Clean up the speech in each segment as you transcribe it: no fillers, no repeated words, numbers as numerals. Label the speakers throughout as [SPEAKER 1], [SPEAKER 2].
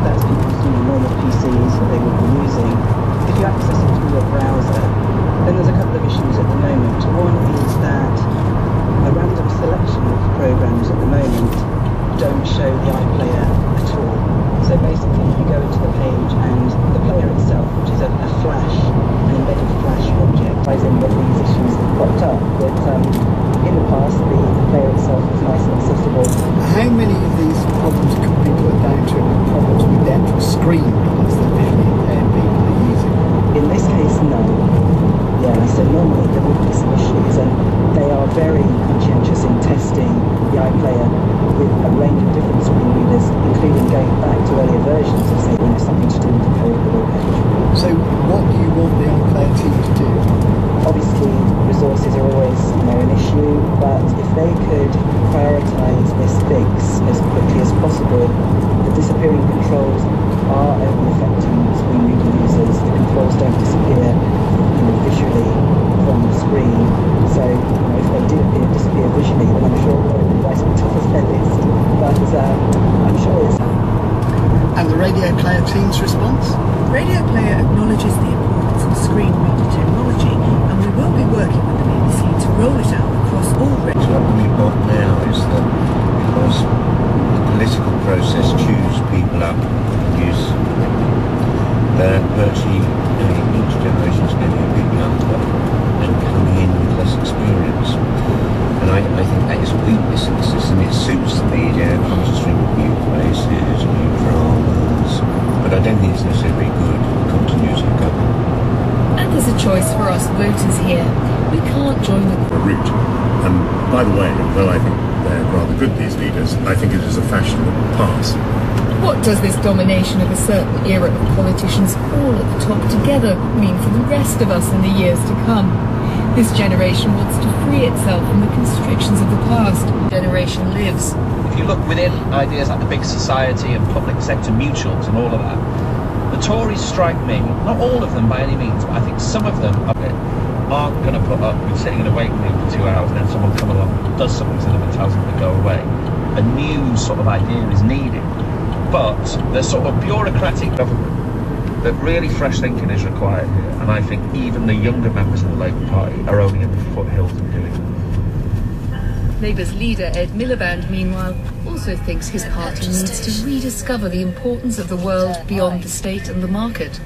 [SPEAKER 1] that's people's normal PCs that they would be using. If you access it through your browser, then there's a couple of issues at the moment. One is that a random selection of programs at the moment don't show the iPlayer at all. So basically you go into the page and the player itself, which is a flash, an embedded flash object, ties in with these issues that popped up. But in the past the player itself was nice and accessible.
[SPEAKER 2] How many of these problems could be put down to problems with the actual screen because the visually impaired people are using?
[SPEAKER 1] In this case, no. Yeah, so normally there would be some issues, and they are very conscientious in testing the iPlayer with a range of different screen readers, including going back to earlier versions of, say, something to do with the code or page.
[SPEAKER 2] So what do you want the iPlayer team to do?
[SPEAKER 1] Obviously, resources are always, an issue, but if they could prioritise this fix as quickly as possible, the disappearing controls are only affecting screen reader users. The controls don't disappear visually from the screen. So if they did disappear visually, then I'm sure it would be right at the top of their list. But I'm sure it's...
[SPEAKER 2] And the Radio Player team's response?
[SPEAKER 3] Radio Player acknowledges the importance of screen reader technology, and we will be working with the BBC to roll it out across all regions.
[SPEAKER 4] What we've got now is that because the political process chews people up, virtually each generation is getting a bit younger and coming in with less experience. And I think that is a weakness in the system. It suits the media, it comes to string of new faces, new dramas, but I don't think it's necessarily good for the continuity of government.
[SPEAKER 5] And there's a choice for us voters here. We can't join the
[SPEAKER 6] route. And by the way, although I think they're rather good, these leaders, I think it is a fashion that will pass.
[SPEAKER 5] What does this domination of a certain era of politicians all at the top together mean for the rest of us in the years to come? This generation wants to free itself from the constrictions of the past. Generation lives.
[SPEAKER 7] If you look within ideas like the big society and public sector mutuals and all of that, the Tories strike me, not all of them by any means, but I think some of them aren't going to put up with sitting in a waiting room for 2 hours and then someone comes along, does something to them and tells them to go away. A new sort of idea is needed. But there's sort of bureaucratic government that really fresh thinking is required here, and I think even the younger members of the Labour Party are only in the foothills of doing it.
[SPEAKER 5] Labour's leader, Ed Miliband, meanwhile, also thinks his party needs to rediscover the importance of the world beyond the state and the market.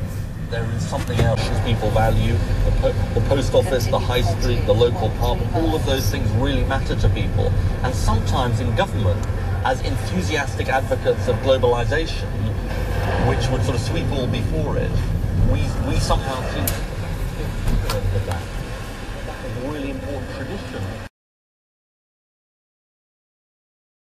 [SPEAKER 8] There is something else that people value. The post office, the high street, the local pub, all of those things really matter to people. And sometimes in government, as enthusiastic advocates of globalization, which would sort of sweep all before it, we somehow seem to that. That is a really important tradition.